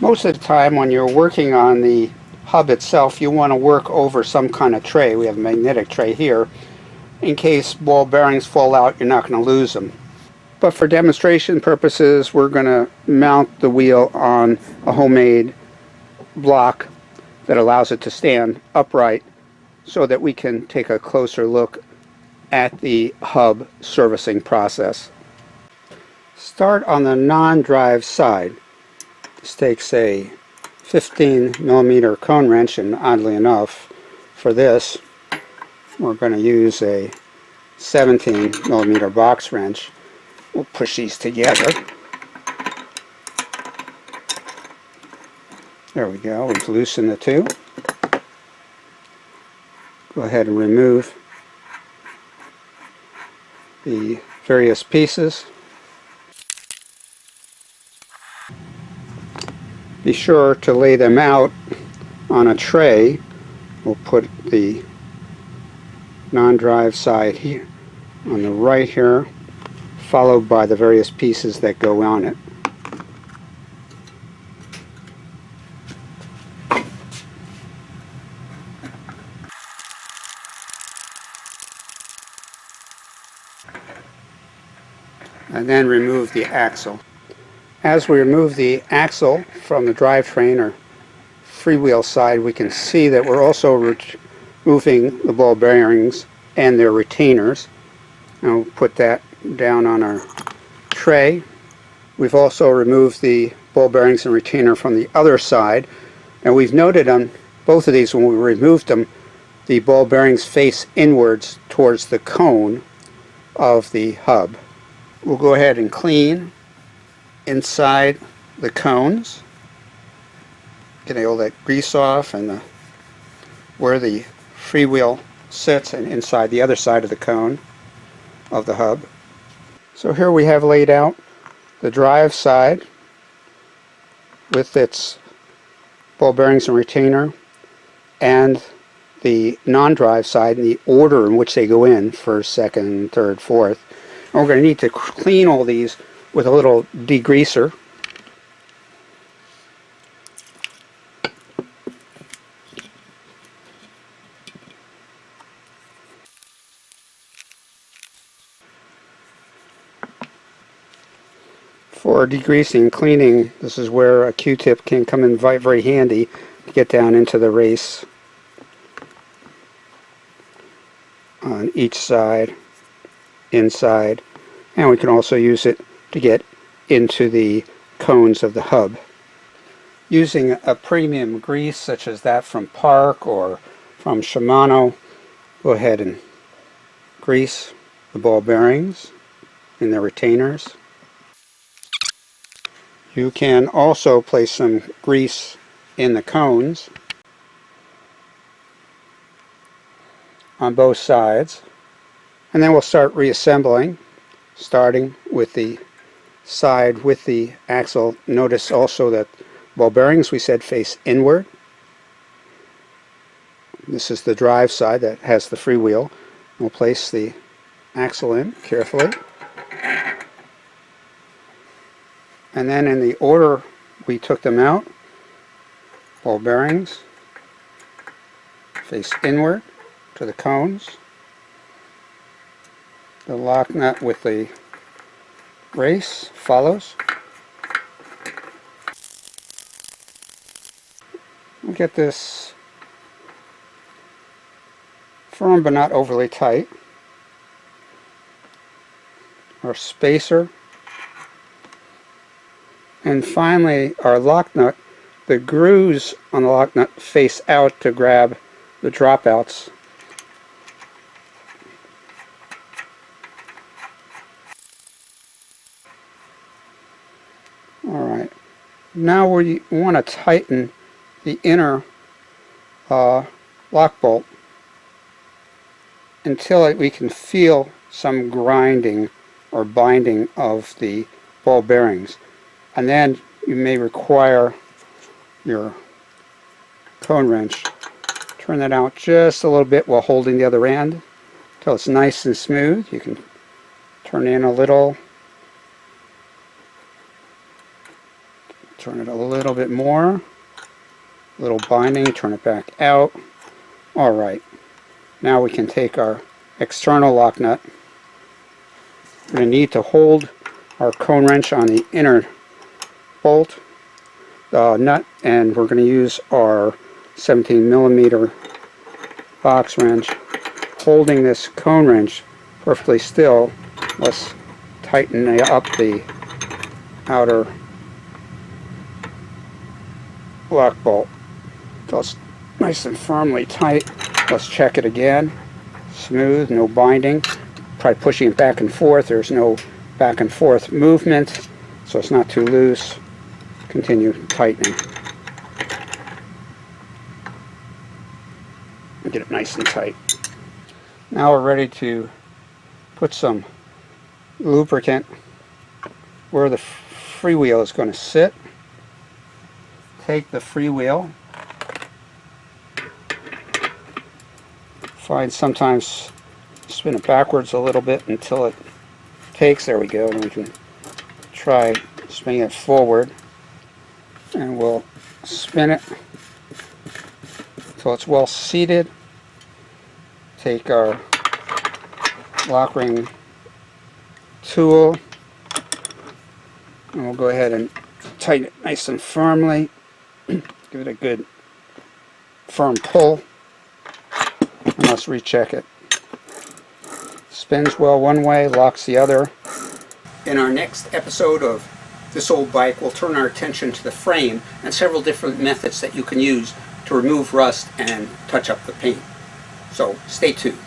Most of the time when you're working on the hub itself, you want to work over some kind of tray. We have a magnetic tray here. In case ball bearings fall out, you're not going to lose them. But for demonstration purposes, we're going to mount the wheel on a homemade block that allows it to stand upright so that we can take a closer look at the hub servicing process. Start on the non-drive side. This takes a 15mm cone wrench, and oddly enough, for this, we're going to use a 17mm box wrench. We'll push these together. There we go. We've loosened the two. Go ahead and remove the various pieces. Be sure to lay them out on a tray. We'll put the non-drive side here on the right here, followed by the various pieces that go on it. And then remove the axle. As we remove the axle from the drivetrain or freewheel side, we can see that we're also removing the ball bearings and their retainers. And we'll put that down on our tray. We've also removed the ball bearings and retainer from the other side, and we've noted on both of these when we removed them, the ball bearings face inwards towards the cone of the hub. We'll go ahead and clean inside the cones, getting all that grease off and where the freewheel sits, and inside the other side of the cone of the hub. So here we have laid out the drive side with its ball bearings and retainer, and the non-drive side in the order in which they go in: first, second, third, fourth. And we're going to need to clean all these with a little degreaser. For degreasing and cleaning, this is where a Q-tip can come in very handy to get down into the race on each side, inside, and we can also use it to get into the cones of the hub. Using a premium grease such as that from Park or from Shimano, go ahead and grease the ball bearings and the retainers. You can also place some grease in the cones on both sides, and then we'll start reassembling, starting with the side with the axle. Notice also that ball bearings, we said, face inward. This is the drive side that has the freewheel. We'll place the axle in carefully, and then in the order we took them out, ball bearings face inward to the cones, the lock nut with the race follows. We'll get this firm but not overly tight. Our spacer, and finally our lock nut. The grooves on the lock nut face out to grab the dropouts. Alright, now we want to tighten the inner lock bolt until we can feel some grinding or binding of the ball bearings, and then you may require your cone wrench. Turn that out just a little bit while holding the other end until it's nice and smooth. You can turn in a little, Turn it a little bit more. A little binding, turn it back out. Alright, now we can take our external lock nut. We're going to need to hold our cone wrench on the inner bolt, nut, and we're going to use our 17mm box wrench. Holding this cone wrench perfectly still, let's tighten up the outer lock bolt. So it's nice and firmly tight. Let's check it again. Smooth, no binding. Try pushing it back and forth. There's no back and forth movement, so it's not too loose. Continue tightening. Get it nice and tight. Now we're ready to put some lubricant where the freewheel is going to sit. Take the freewheel. Find sometimes spin it backwards a little bit until it takes. There we go. And we can try spinning it forward, and we'll spin it until it's well seated. Take our lock ring tool, and we'll go ahead and tighten it nice and firmly. Give it a good firm pull, and let's recheck it. Spins well one way, locks the other. In our next episode of This Old Bike, we'll turn our attention to the frame and several different methods that you can use to remove rust and touch up the paint. So stay tuned.